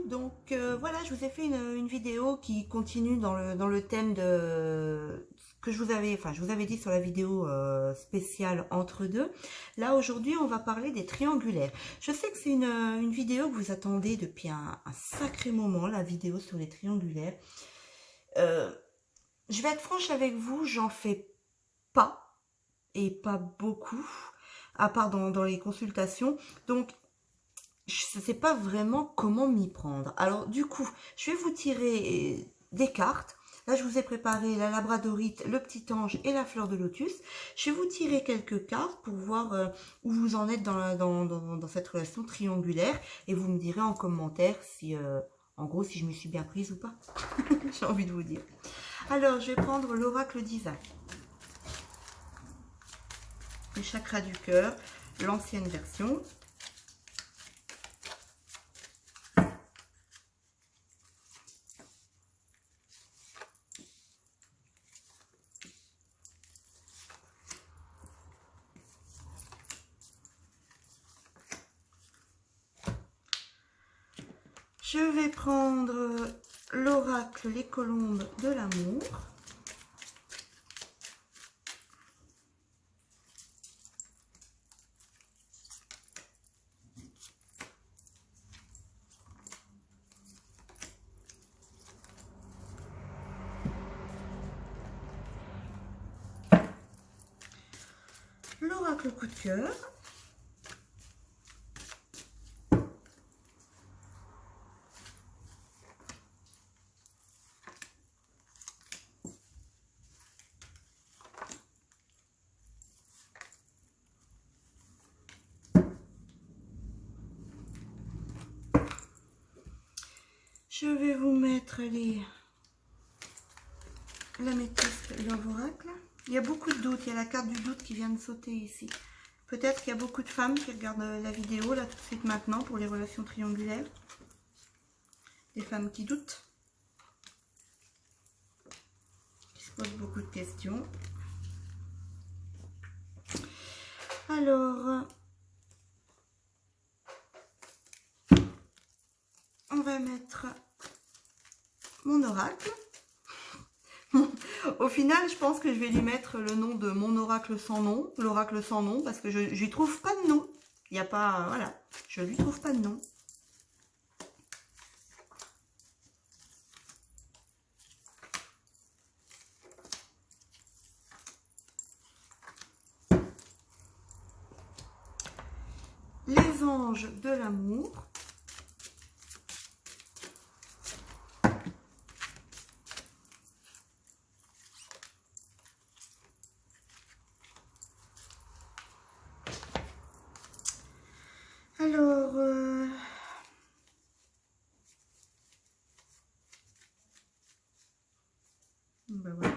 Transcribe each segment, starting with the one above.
Donc voilà, je vous ai fait une vidéo qui continue dans le thème de ce que je vous avais dit sur la vidéo spéciale entre deux. Là aujourd'hui on va parler des triangulaires. Je sais que c'est une vidéo que vous attendez depuis un sacré moment, la vidéo sur les triangulaires. Je vais être franche avec vous, j'en fais pas, et pas beaucoup, à part dans les consultations. Donc je ne sais pas vraiment comment m'y prendre. Alors du coup, je vais vous tirer des cartes. Là, je vous ai préparé la labradorite, le petit ange et la fleur de lotus. Je vais vous tirer quelques cartes pour voir où vous en êtes dans cette relation triangulaire. Et vous me direz en commentaire si, en gros, si je me suis bien prise ou pas. J'ai envie de vous dire. Alors, je vais prendre l'oracle divin. Le chakra du cœur, l'ancienne version. Je vais prendre l'oracle Les Colombes de l'amour. L'oracle coup de cœur. Je vais vous mettre l'améthyste Love Oracle. Il y a beaucoup de doutes, il y a la carte du doute qui vient de sauter ici. Peut-être qu'il y a beaucoup de femmes qui regardent la vidéo là tout de suite maintenant pour les relations triangulaires. Des femmes qui doutent, qui se posent beaucoup de questions. Alors, on va mettre mon oracle. Au final, je pense que je vais lui mettre le nom de mon oracle sans nom, l'oracle sans nom, parce que je lui trouve pas de nom. Il n'y a pas, voilà, je lui trouve pas de nom. Les anges de l'amour. Alors, ben voilà.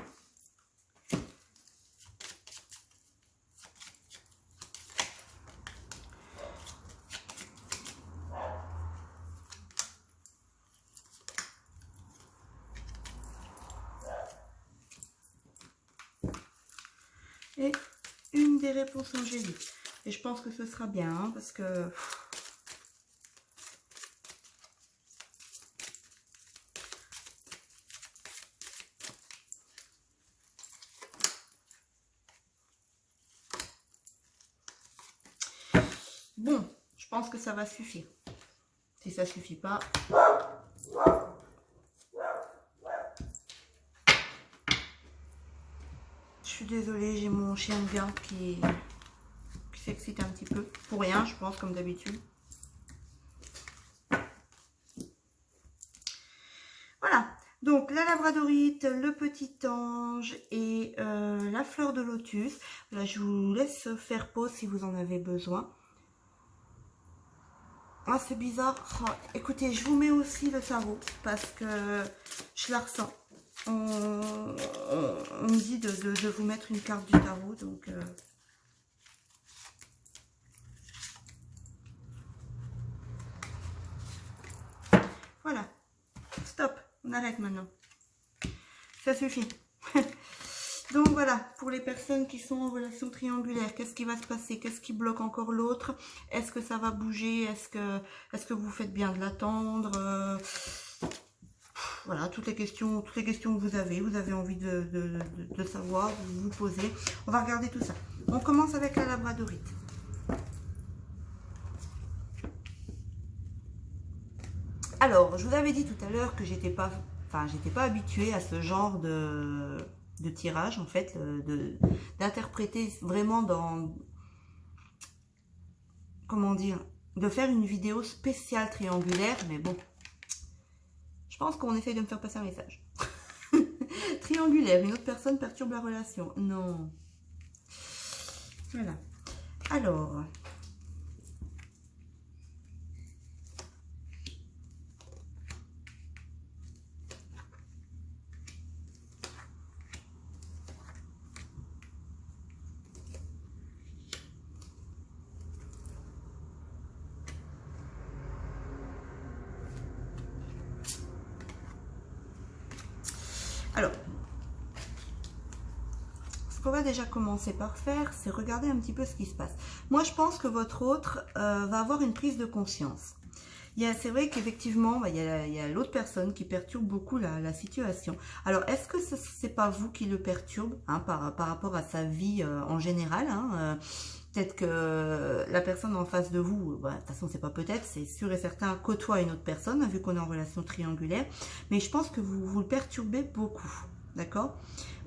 Et une des réponses angéliques. Et je pense que ce sera bien, hein, parce que... Bon, je pense que ça va suffire. Si ça suffit pas... Je suis désolée, j'ai mon chien de garde qui s'excite un petit peu. Pour rien, je pense, comme d'habitude. Voilà. Donc, la labradorite, le petit ange et la fleur de lotus. Là, je vous laisse faire pause si vous en avez besoin. Ah, c'est bizarre. Oh, écoutez, je vous mets aussi le tarot parce que je la ressens. On me dit de vous mettre une carte du tarot, donc... Voilà. Stop. On arrête maintenant. Ça suffit. Donc voilà, pour les personnes qui sont en relation triangulaire, qu'est-ce qui va se passer? Qu'est-ce qui bloque encore l'autre? Est-ce que ça va bouger? Est-ce que vous faites bien de l'attendre? Voilà, toutes les questions que vous avez envie de savoir, vous vous posez. On va regarder tout ça. On commence avec la labradorite. Alors, je vous avais dit tout à l'heure que j'étais pas habituée à ce genre de tirage, en fait, d'interpréter vraiment dans, comment dire, de faire une vidéo spéciale triangulaire, mais bon, je pense qu'on essaye de me faire passer un message. Triangulaire, une autre personne perturbe la relation. Non. Voilà. Alors... Alors, ce qu'on va déjà commencer par faire, c'est regarder un petit peu ce qui se passe. Moi, je pense que votre autre va avoir une prise de conscience. C'est vrai qu'effectivement, il y a l'autre personne qui perturbe beaucoup la situation. Alors, est-ce que ce n'est pas vous qui le perturbe par rapport à sa vie en général peut-être que la personne en face de vous, de toute façon, c'est pas peut-être, c'est sûr et certain, côtoie une autre personne, vu qu'on est en relation triangulaire. Mais je pense que vous le perturbez beaucoup, d'accord?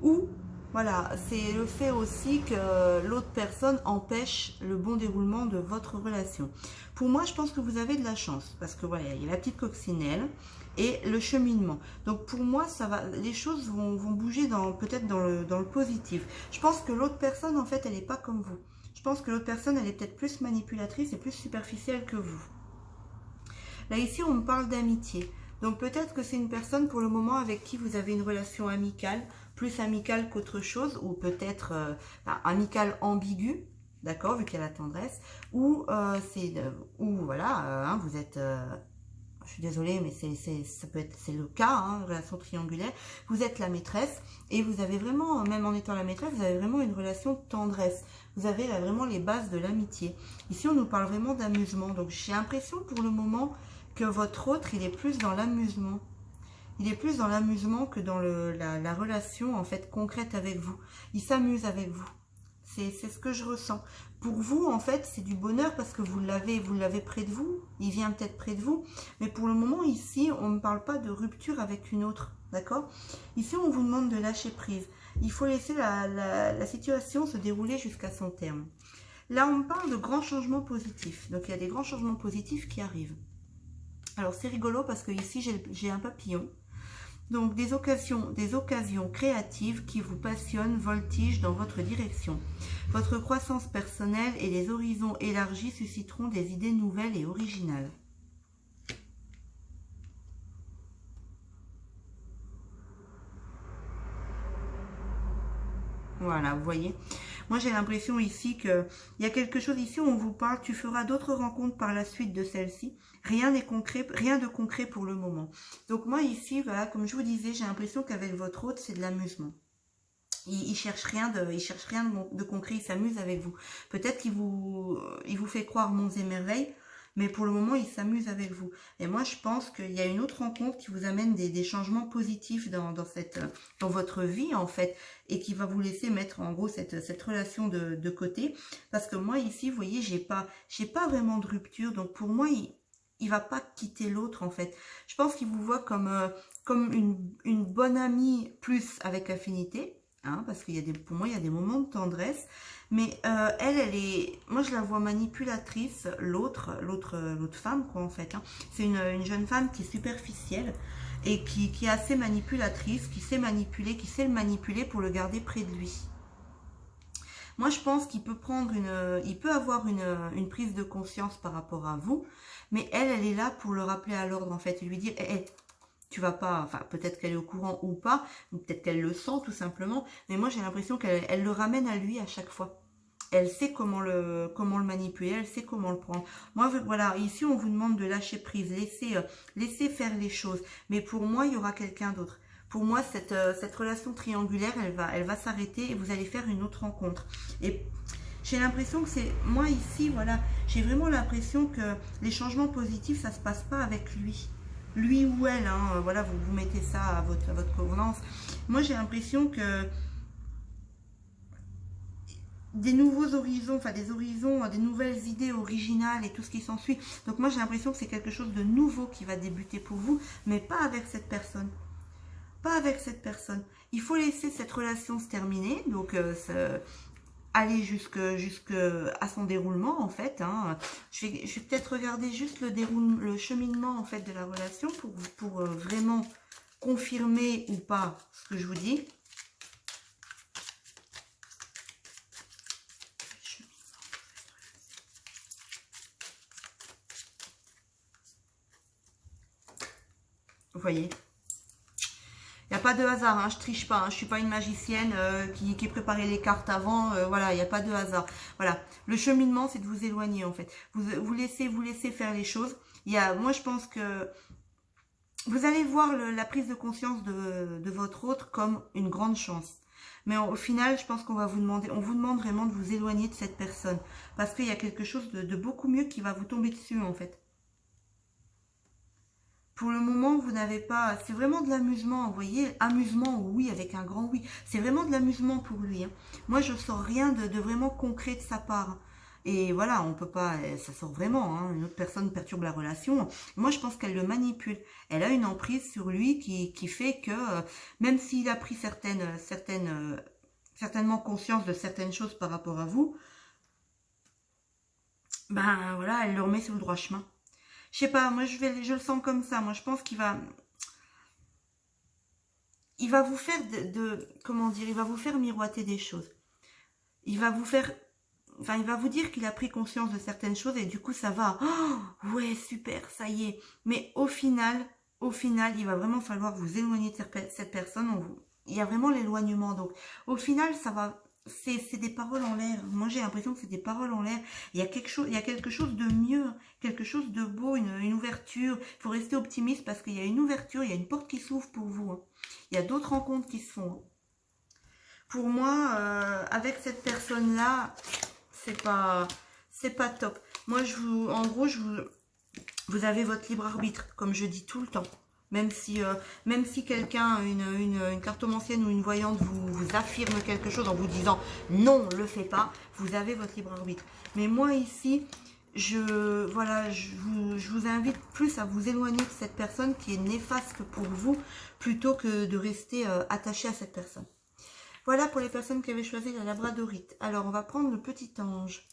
Ou, voilà, c'est le fait aussi que l'autre personne empêche le bon déroulement de votre relation. Pour moi, je pense que vous avez de la chance, parce que voilà, il y a la petite coccinelle et le cheminement. Donc pour moi, les choses vont bouger peut-être dans le positif. Je pense que l'autre personne, en fait, elle n'est pas comme vous. Je pense que l'autre personne, elle est peut-être plus manipulatrice et plus superficielle que vous. Là, ici, on me parle d'amitié. Donc peut-être que c'est une personne pour le moment avec qui vous avez une relation amicale, plus amicale qu'autre chose, ou peut-être amicale ambiguë, d'accord, vu qu'il y a la tendresse, ou voilà, vous êtes... je suis désolée, mais c'est le cas, relation triangulaire. Vous êtes la maîtresse et vous avez vraiment, même en étant la maîtresse, vous avez vraiment une relation de tendresse. Vous avez là vraiment les bases de l'amitié. Ici, on nous parle vraiment d'amusement. Donc, j'ai l'impression pour le moment que votre autre, il est plus dans l'amusement. Il est plus dans l'amusement que dans la relation, en fait, concrète avec vous. Il s'amuse avec vous. C'est ce que je ressens. Pour vous, en fait, c'est du bonheur parce que vous l'avez près de vous. Il vient peut-être près de vous. Mais pour le moment, ici, on ne parle pas de rupture avec une autre. D'accord? Ici, on vous demande de lâcher prise. Il faut laisser la situation se dérouler jusqu'à son terme. Là, on parle de grands changements positifs. Donc, il y a des grands changements positifs qui arrivent. Alors, c'est rigolo parce que ici, j'ai un papillon. Donc, des occasions créatives qui vous passionnent voltigent dans votre direction. Votre croissance personnelle et les horizons élargis susciteront des idées nouvelles et originales. Voilà, vous voyez. Moi, j'ai l'impression ici qu'il y a quelque chose ici où on vous parle, tu feras d'autres rencontres par la suite de celle-ci. Rien n'est concret, rien de concret pour le moment. Donc moi ici, voilà, comme je vous disais, j'ai l'impression qu'avec votre hôte, c'est de l'amusement. Il cherche rien de concret, il s'amuse avec vous. Peut-être qu'il vous fait croire monts et merveilles, mais pour le moment, il s'amuse avec vous. Et moi, je pense qu'il y a une autre rencontre qui vous amène des changements positifs dans votre vie, en fait, et qui va vous laisser mettre, en gros, cette relation de côté. Parce que moi, ici, vous voyez, j'ai pas vraiment de rupture. Donc, pour moi, il va pas quitter l'autre, en fait. Je pense qu'il vous voit comme une bonne amie, plus avec affinité. Parce qu'il y a pour moi, il y a des moments de tendresse. Mais elle est... Moi, je la vois manipulatrice, l'autre femme, quoi, en fait. C'est une jeune femme qui est superficielle et qui est assez manipulatrice, qui sait le manipuler pour le garder près de lui. Moi, je pense qu'il peut avoir une prise de conscience par rapport à vous, mais elle est là pour le rappeler à l'ordre, en fait, et lui dire, tu vas pas, enfin, peut-être qu'elle est au courant ou pas, ou peut-être qu'elle le sent tout simplement, mais moi, j'ai l'impression qu'elle le ramène à lui à chaque fois. Elle sait comment le manipuler, elle sait comment le prendre. Moi, voilà, ici, on vous demande de lâcher prise, laisser faire les choses. Mais pour moi, il y aura quelqu'un d'autre. Pour moi, cette relation triangulaire, elle va s'arrêter et vous allez faire une autre rencontre. Et j'ai l'impression que c'est... Moi, ici, voilà, j'ai vraiment l'impression que les changements positifs, ça ne se passe pas avec lui. Lui ou elle, hein, voilà, vous mettez ça à votre convenance. Moi, j'ai l'impression que des nouveaux horizons, enfin des horizons, des nouvelles idées originales et tout ce qui s'ensuit. Donc moi, j'ai l'impression que c'est quelque chose de nouveau qui va débuter pour vous, mais pas avec cette personne. Pas avec cette personne. Il faut laisser cette relation se terminer, donc aller jusque à son déroulement en fait. Hein. Je vais peut-être regarder juste le cheminement en fait de la relation pour vraiment confirmer ou pas ce que je vous dis. Vous voyez, il n'y a pas de hasard, hein, je triche pas, hein, je suis pas une magicienne qui préparait les cartes avant, voilà, il n'y a pas de hasard. Voilà, le cheminement, c'est de vous éloigner en fait. Vous laissez faire les choses. Moi, je pense que vous allez voir la prise de conscience de votre autre comme une grande chance. Mais au final, je pense qu'on va vous demander, on vous demande vraiment de vous éloigner de cette personne. Parce qu'il y a quelque chose de beaucoup mieux qui va vous tomber dessus en fait. Pour le moment, vous n'avez pas... C'est vraiment de l'amusement, vous voyez. Amusement, oui, avec un grand oui. C'est vraiment de l'amusement pour lui. Hein. Moi, je ne sors rien de vraiment concret de sa part. Et voilà, on peut pas... Ça sort vraiment. Hein. Une autre personne perturbe la relation. Moi, je pense qu'elle le manipule. Elle a une emprise sur lui qui fait que... même s'il a pris certainement conscience de certaines choses par rapport à vous, ben voilà, elle le remet sur le droit chemin. Je sais pas, moi je le sens comme ça. Moi je pense qu'il va vous faire comment dire, il va vous faire miroiter des choses. Il va vous faire, enfin il va vous dire qu'il a pris conscience de certaines choses et du coup ça va. Oh, ouais, super, ça y est. Mais au final, il va vraiment falloir vous éloigner de cette personne. Il y a vraiment l'éloignement. Donc au final, ça va. C'est des paroles en l'air. Moi, j'ai l'impression que c'est des paroles en l'air. Il y a quelque chose de mieux, quelque chose de beau, une ouverture. Il faut rester optimiste parce qu'il y a une ouverture, il y a une porte qui s'ouvre pour vous. Hein. Il y a d'autres rencontres qui se font. Hein. Pour moi, avec cette personne-là, c'est pas top. Moi, en gros, vous avez votre libre arbitre, comme je dis tout le temps. Même si quelqu'un, une cartomancienne ou une voyante vous affirme quelque chose en vous disant non, le fais pas, vous avez votre libre arbitre. Mais moi ici, je vous invite plus à vous éloigner de cette personne qui est néfaste pour vous, plutôt que de rester attaché à cette personne. Voilà pour les personnes qui avaient choisi la labradorite. Alors, on va prendre le petit ange.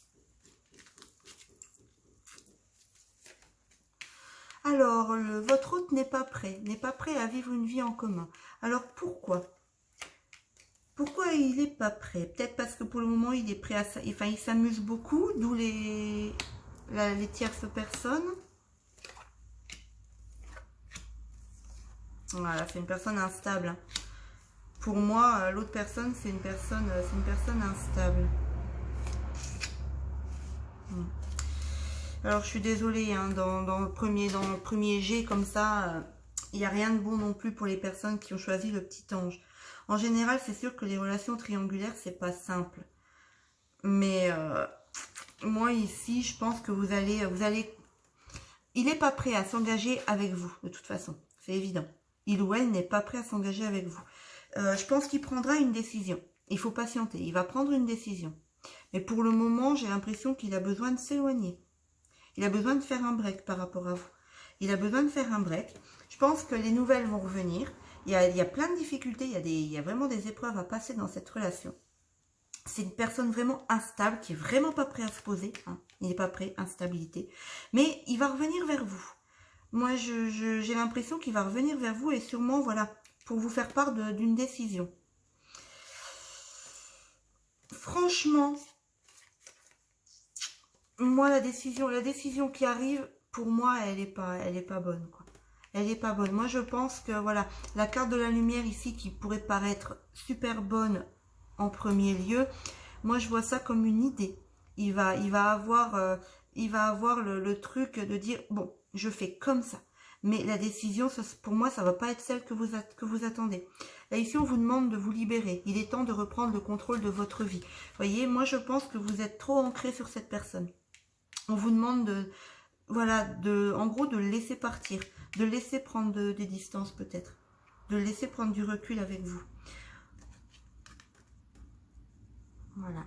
Alors, votre hôte n'est pas prêt à vivre une vie en commun. Alors, pourquoi? Pourquoi il n'est pas prêt? Peut-être parce que pour le moment, il est prêt à... Enfin, il s'amuse beaucoup, d'où les tierces personnes. Voilà, c'est une personne instable. Pour moi, l'autre personne, c'est une personne instable. Alors, je suis désolée, hein, dans le premier jet, comme ça, il n'y a rien de bon non plus pour les personnes qui ont choisi le petit ange. En général, c'est sûr que les relations triangulaires, c'est pas simple. Mais moi, ici, je pense que vous allez... Il n'est pas prêt à s'engager avec vous, de toute façon. C'est évident. Il ou elle n'est pas prêt à s'engager avec vous. Je pense qu'il prendra une décision. Il faut patienter. Il va prendre une décision. Mais pour le moment, j'ai l'impression qu'il a besoin de s'éloigner. Il a besoin de faire un break par rapport à vous. Il a besoin de faire un break. Je pense que les nouvelles vont revenir. Il y a plein de difficultés. Il y a vraiment des épreuves à passer dans cette relation. C'est une personne vraiment instable qui est vraiment pas prêt à se poser. Hein. Il n'est pas prêt, instabilité. Mais il va revenir vers vous. Moi, j'ai l'impression qu'il va revenir vers vous et sûrement, voilà, pour vous faire part d'une décision. Franchement, moi, la décision qui arrive, pour moi, elle est pas bonne, quoi. Elle est pas bonne. Moi, je pense que, voilà, la carte de la lumière ici, qui pourrait paraître super bonne en premier lieu, moi, je vois ça comme une idée. Il va avoir le truc de dire, bon, je fais comme ça. Mais la décision, pour moi, ça va pas être celle que vous attendez. Là, ici, on vous demande de vous libérer. Il est temps de reprendre le contrôle de votre vie. Vous voyez, moi, je pense que vous êtes trop ancré sur cette personne. On vous demande de, voilà, en gros, de le laisser partir, de le laisser prendre des distances peut-être, de le laisser prendre du recul avec vous. Voilà.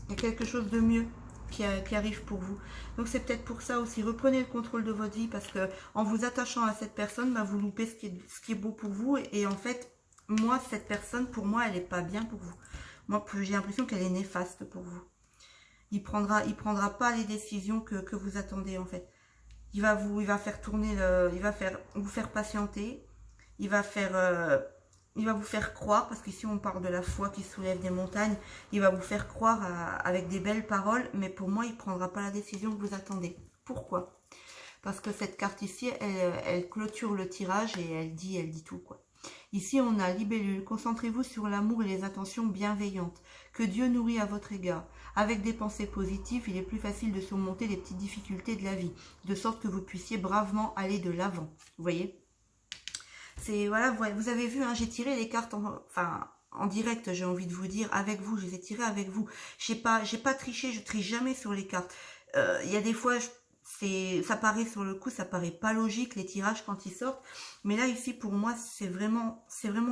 Il y a quelque chose de mieux qui arrive pour vous. Donc c'est peut-être pour ça aussi, reprenez le contrôle de votre vie, parce que en vous attachant à cette personne, bah, vous loupez ce qui est beau pour vous. Et en fait, moi, cette personne, pour moi, elle n'est pas bien pour vous. Moi, j'ai l'impression qu'elle est néfaste pour vous. Il prendra pas les décisions que vous attendez, en fait. Il va faire tourner il va vous faire patienter. Il va vous faire croire, parce qu'ici on parle de la foi qui soulève des montagnes, il va vous faire croire avec des belles paroles, mais pour moi, il ne prendra pas la décision que vous attendez. Pourquoi? Parce que cette carte ici, elle clôture le tirage et elle dit tout, quoi. Ici, on a Libellule. Concentrez-vous sur l'amour et les intentions bienveillantes que Dieu nourrit à votre égard. Avec des pensées positives, il est plus facile de surmonter les petites difficultés de la vie, de sorte que vous puissiez bravement aller de l'avant. Vous voyez? C'est, voilà, vous avez vu, hein, j'ai tiré les cartes en direct, j'ai envie de vous dire, avec vous, je les ai tirées avec vous. J'ai pas triché, je triche jamais sur les cartes. Il y a des fois, ça paraît sur le coup, ça paraît pas logique, les tirages quand ils sortent. Mais là, ici, pour moi, c'est vraiment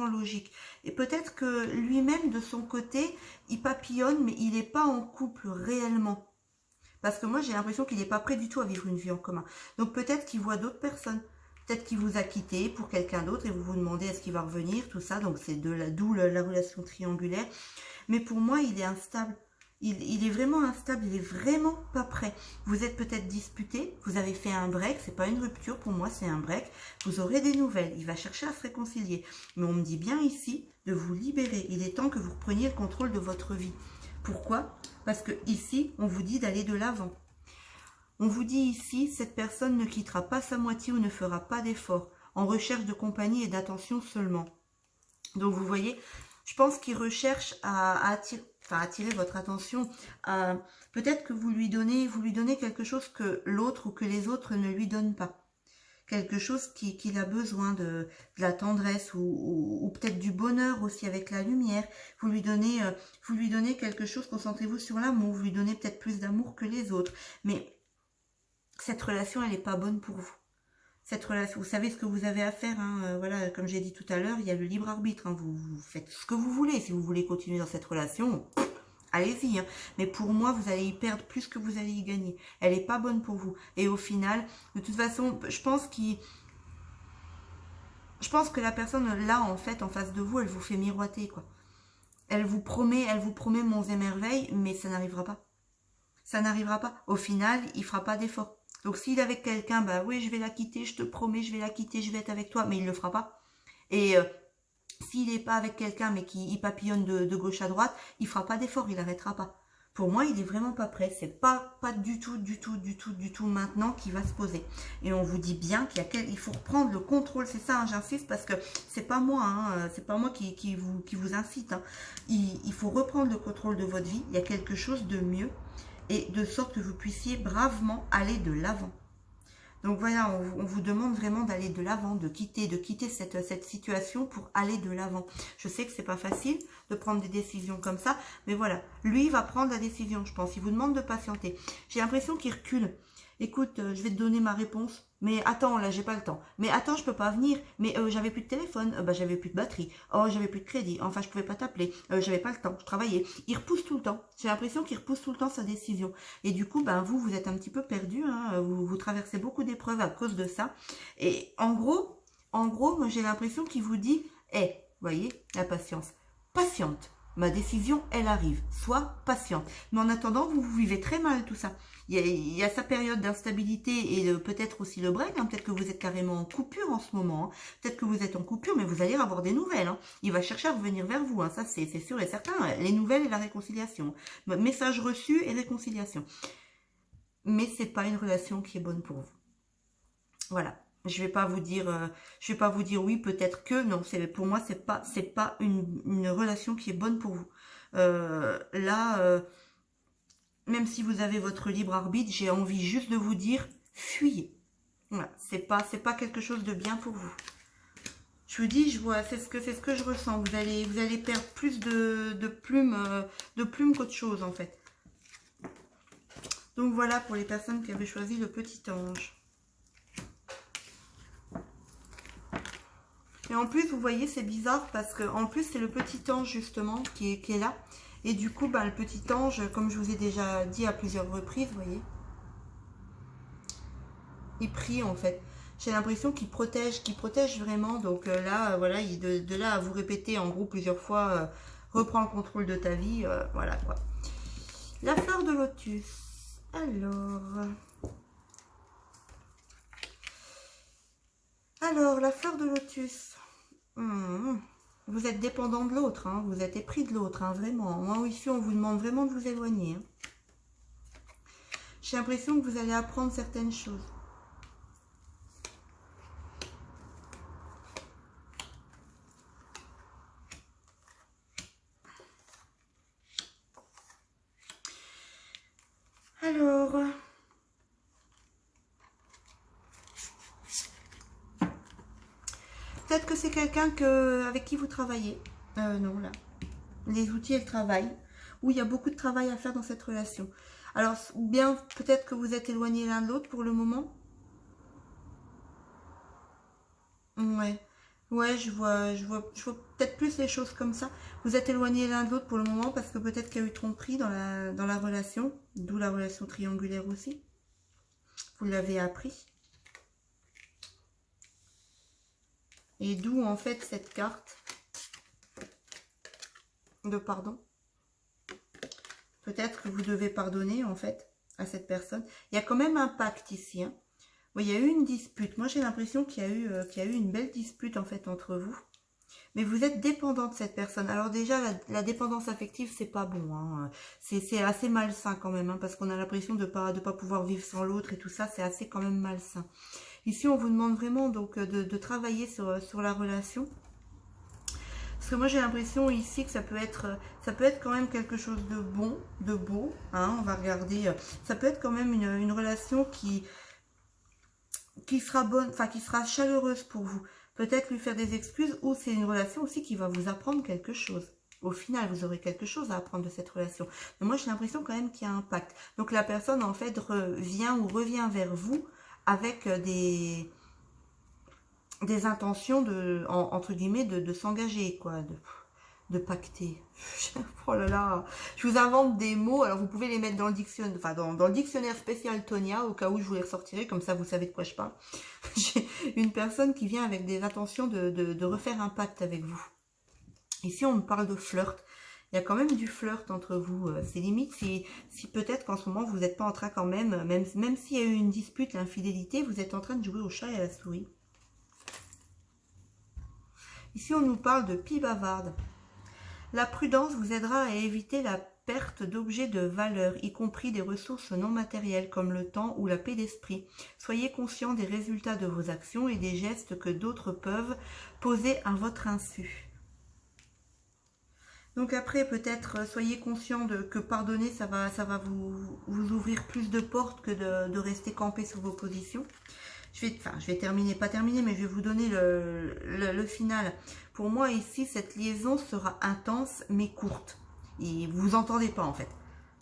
logique. Et peut-être que lui-même, de son côté, il papillonne, mais il n'est pas en couple réellement. Parce que moi, j'ai l'impression qu'il n'est pas prêt du tout à vivre une vie en commun. Donc peut-être qu'il voit d'autres personnes. Peut-être qu'il vous a quitté pour quelqu'un d'autre et vous vous demandez est-ce qu'il va revenir, tout ça. Donc c'est d'où la relation triangulaire. Mais pour moi, il est instable. Il est vraiment instable, il est vraiment pas prêt. Vous êtes peut-être disputé, vous avez fait un break, c'est pas une rupture, pour moi c'est un break. Vous aurez des nouvelles, il va chercher à se réconcilier. Mais on me dit bien ici de vous libérer. Il est temps que vous repreniez le contrôle de votre vie. Pourquoi? Parce que ici, on vous dit d'aller de l'avant. On vous dit ici, cette personne ne quittera pas sa moitié ou ne fera pas d'effort, en recherche de compagnie et d'attention seulement. Donc vous voyez, je pense qu'il recherche à attirer votre attention. Peut-être que vous lui donnez quelque chose que l'autre ou que les autres ne lui donnent pas. Quelque chose qu'il a besoin de la tendresse ou peut-être du bonheur aussi avec la lumière. Vous lui donnez quelque chose, concentrez-vous sur l'amour, vous lui donnez peut-être plus d'amour que les autres. Mais cette relation, elle n'est pas bonne pour vous. Cette relation, vous savez ce que vous avez à faire, hein, voilà, comme j'ai dit tout à l'heure, il y a le libre arbitre, hein, vous faites ce que vous voulez. Si vous voulez continuer dans cette relation, allez-y, hein. Mais pour moi, vous allez y perdre plus que vous allez y gagner. Elle n'est pas bonne pour vous. Et au final, de toute façon, je pense que la personne là, en fait, en face de vous, elle vous fait miroiter, quoi. Elle vous promet monts et merveilles, mais ça n'arrivera pas. Ça n'arrivera pas. Au final, il fera pas d'effort. Donc s'il est avec quelqu'un, bah oui, je vais la quitter, je te promets, je vais la quitter, je vais être avec toi, mais il ne le fera pas. Et s'il n'est pas avec quelqu'un, mais qu'il papillonne de gauche à droite, il fera pas d'effort, il n'arrêtera pas. Pour moi, il est vraiment pas prêt. C'est pas du tout maintenant qu'il va se poser. Et on vous dit bien qu'il faut reprendre le contrôle. C'est ça, hein, j'insiste, parce que c'est pas moi, hein, c'est pas moi qui vous incite. Hein. Il faut reprendre le contrôle de votre vie. Il y a quelque chose de mieux. Et de sorte que vous puissiez bravement aller de l'avant. Donc voilà, on vous demande vraiment d'aller de l'avant, de quitter cette situation pour aller de l'avant. Je sais que c'est pas facile de prendre des décisions comme ça, mais voilà, lui il va prendre la décision, je pense. Il vous demande de patienter. J'ai l'impression qu'il recule. Écoute, je vais te donner ma réponse. Mais attends, là, j'ai pas le temps. Mais attends, je peux pas venir. Mais j'avais plus de téléphone. Bah, j'avais plus de batterie. Oh, j'avais plus de crédit. Enfin, je pouvais pas t'appeler. J'avais pas le temps. Je travaillais. Il repousse tout le temps. J'ai l'impression qu'il repousse tout le temps sa décision. Et du coup, ben, vous êtes un petit peu perdu. Hein. Vous traversez beaucoup d'épreuves à cause de ça. Et en gros, moi, j'ai l'impression qu'il vous dit, vous voyez, la patience. Patiente. Ma décision, elle arrive. Sois patiente. Mais en attendant, vous vivez très mal tout ça. Il y a sa période d'instabilité et peut-être aussi le break. Hein. Peut-être que vous êtes carrément en coupure en ce moment. Hein. Peut-être que vous êtes en coupure, mais vous allez avoir des nouvelles. Hein. Il va chercher à revenir vers vous. Hein. Ça, c'est sûr et certain. Les nouvelles et la réconciliation. Message reçu et réconciliation. Mais c'est pas une relation qui est bonne pour vous. Voilà. Je vais pas vous dire oui, peut-être que non. Pour moi, c'est pas une relation qui est bonne pour vous. Même si vous avez votre libre arbitre, j'ai envie juste de vous dire fuyez. Voilà, c'est pas quelque chose de bien pour vous. Je vous dis, je vois, c'est ce que je ressens. Vous allez perdre plus de plumes qu'autre chose en fait. Donc voilà pour les personnes qui avaient choisi le petit ange. Et en plus, vous voyez, c'est bizarre parce que en plus, c'est le petit ange justement qui est là. Et du coup, bah, le petit ange, comme je vous ai déjà dit à plusieurs reprises, vous voyez, il prie en fait. J'ai l'impression qu'il protège vraiment. Donc là, voilà, de là à vous répéter en gros plusieurs fois, reprends le contrôle de ta vie, voilà quoi. La fleur de lotus. Alors, la fleur de lotus. Vous êtes dépendant de l'autre, hein, vous êtes épris de l'autre, hein, vraiment. Moi, ici, on vous demande vraiment de vous éloigner. Hein. J'ai l'impression que vous allez apprendre certaines choses. Alors... peut-être que c'est quelqu'un avec qui vous travaillez. Non, là. Les outils et le travail. Où il y a beaucoup de travail à faire dans cette relation. Alors, ou bien peut-être que vous êtes éloignés l'un de l'autre pour le moment. Ouais. Ouais, je vois peut-être plus les choses comme ça. Vous êtes éloignés l'un de l'autre pour le moment parce que peut-être qu'il y a eu tromperie dans la relation. D'où la relation triangulaire aussi. Vous l'avez appris. Et d'où en fait cette carte de pardon. Peut-être que vous devez pardonner en fait à cette personne. Il y a quand même un pacte ici. Hein. Oui, il y a eu une dispute. Moi j'ai l'impression qu'il y a eu une belle dispute en fait entre vous. Mais vous êtes dépendant de cette personne. Alors déjà la dépendance affective c'est pas bon. Hein. C'est assez malsain quand même. Hein, parce qu'on a l'impression de pas pouvoir vivre sans l'autre et tout ça. C'est assez quand même malsain. Ici, on vous demande vraiment donc de travailler sur la relation. Parce que moi, j'ai l'impression ici que ça peut être quand même quelque chose de bon, de beau. Hein, on va regarder. Ça peut être quand même une relation qui sera bonne, enfin qui sera chaleureuse pour vous. Peut-être lui faire des excuses ou c'est une relation aussi qui va vous apprendre quelque chose. Au final, vous aurez quelque chose à apprendre de cette relation. Mais moi, j'ai l'impression quand même qu'il y a un pacte. Donc, la personne, en fait, revient vers vous avec des intentions entre guillemets de s'engager quoi, de pacter. Oh là là, je vous invente des mots, alors vous pouvez les mettre dans le dictionnaire, enfin dans le dictionnaire spécial Tonia, au cas où je vous les ressortirai, comme ça vous savez de quoi je parle. J'ai une personne qui vient avec des intentions de refaire un pacte avec vous. Ici on me parle de flirt. Il y a quand même du flirt entre vous. C'est limite si peut-être qu'en ce moment, vous n'êtes pas en train quand même s'il y a eu une dispute, l'infidélité, vous êtes en train de jouer au chat et à la souris. Ici, on nous parle de pie bavarde. La prudence vous aidera à éviter la perte d'objets de valeur, y compris des ressources non matérielles comme le temps ou la paix d'esprit. Soyez conscient des résultats de vos actions et des gestes que d'autres peuvent poser à votre insu. Donc après, peut-être, soyez conscient que pardonner, ça va vous ouvrir plus de portes que de rester campé sur vos positions. Je vais terminer, pas terminer, mais je vais vous donner le final. Pour moi, ici, cette liaison sera intense, mais courte. Et vous vous entendez pas, en fait.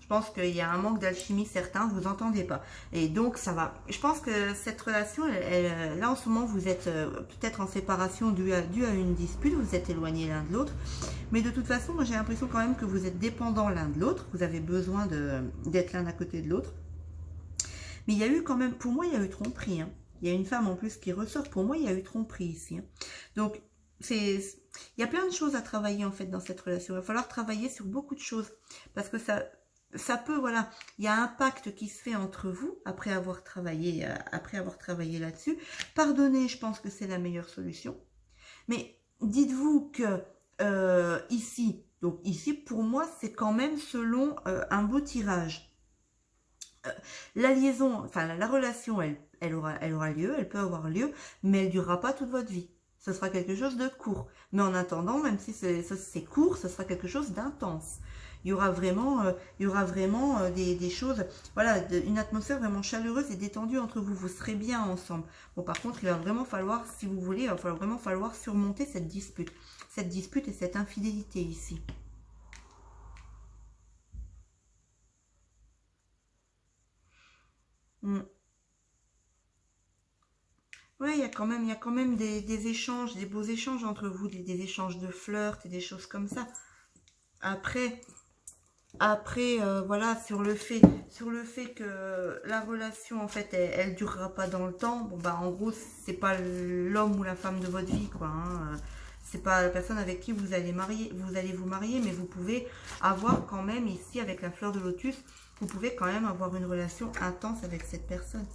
Je pense qu'il y a un manque d'alchimie certain, vous entendez pas. Et donc, ça va. Je pense que cette relation, là, en ce moment, vous êtes peut-être en séparation due à une dispute, vous êtes éloignés l'un de l'autre. Mais de toute façon, moi, j'ai l'impression quand même que vous êtes dépendants l'un de l'autre. Vous avez besoin d'être l'un à côté de l'autre. Mais il y a eu quand même, pour moi, il y a eu tromperie. Hein. Il y a une femme en plus qui ressort. Pour moi, il y a eu tromperie ici. Hein. Donc, il y a plein de choses à travailler en fait dans cette relation. Il va falloir travailler sur beaucoup de choses. Parce que ça peut, voilà, il y a un pacte qui se fait entre vous après avoir travaillé là-dessus. Pardonner, je pense que c'est la meilleure solution. Mais dites-vous que ici, donc ici, pour moi, c'est quand même selon un beau tirage. La liaison, enfin la relation, elle aura lieu, elle peut avoir lieu, mais elle ne durera pas toute votre vie. Ce sera quelque chose de court. Mais en attendant, même si c'est court, ce sera quelque chose d'intense. il y aura vraiment des choses, voilà, une atmosphère vraiment chaleureuse et détendue entre vous. Vous serez bien ensemble. Bon, par contre, il va vraiment falloir, si vous voulez, il va vraiment falloir surmonter cette dispute et cette infidélité ici. Hmm. Ouais, il y a quand même des échanges, des beaux échanges entre vous, des échanges de flirt et des choses comme ça. Après, voilà, sur le fait que la relation, en fait, elle durera pas dans le temps. Bon, bah, en gros, c'est pas l'homme ou la femme de votre vie, quoi. Hein. C'est pas la personne avec qui vous allez vous marier, mais vous pouvez avoir quand même ici, avec la fleur de lotus, vous pouvez quand même avoir une relation intense avec cette personne.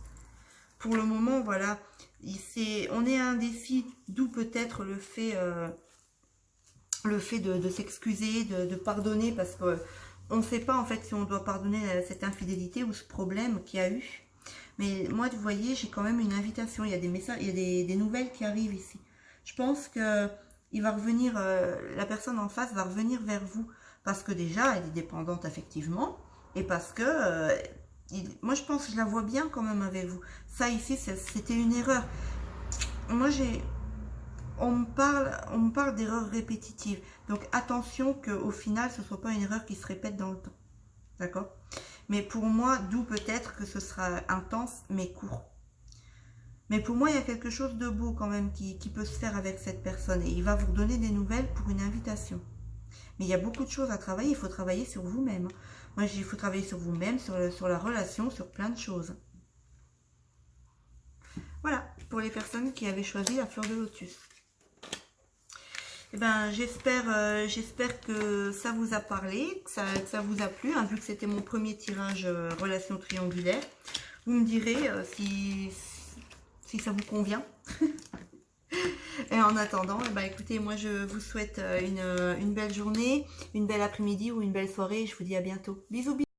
Pour le moment, voilà, on est indécis, d'où peut-être le fait de s'excuser, de pardonner, parce que on ne sait pas en fait si on doit pardonner cette infidélité ou ce problème qu'il y a eu. Mais moi, vous voyez, j'ai quand même une invitation. Il y a des messages, il y a des nouvelles qui arrivent ici. Je pense que il va revenir, la personne en face va revenir vers vous parce que déjà, elle est dépendante affectivement et parce que moi, je pense que je la vois bien quand même avec vous. Ça ici, c'était une erreur. Moi, on me parle d'erreurs répétitives. Donc attention qu'au final, ce ne soit pas une erreur qui se répète dans le temps. D'accord? Mais pour moi, d'où peut-être que ce sera intense, mais court. Mais pour moi, il y a quelque chose de beau quand même qui peut se faire avec cette personne. Et il va vous donner des nouvelles pour une invitation. Mais il y a beaucoup de choses à travailler. Il faut travailler sur vous-même. Moi, il faut travailler sur vous-même, sur la relation, sur plein de choses. Voilà, pour les personnes qui avaient choisi la fleur de lotus. Eh ben, j'espère que ça vous a parlé, que ça vous a plu, hein, vu que c'était mon premier tirage relation triangulaire. Vous me direz si ça vous convient. Et en attendant, eh ben, écoutez, moi je vous souhaite une belle journée, une belle après-midi ou une belle soirée. Je vous dis à bientôt. Bisous, bisous.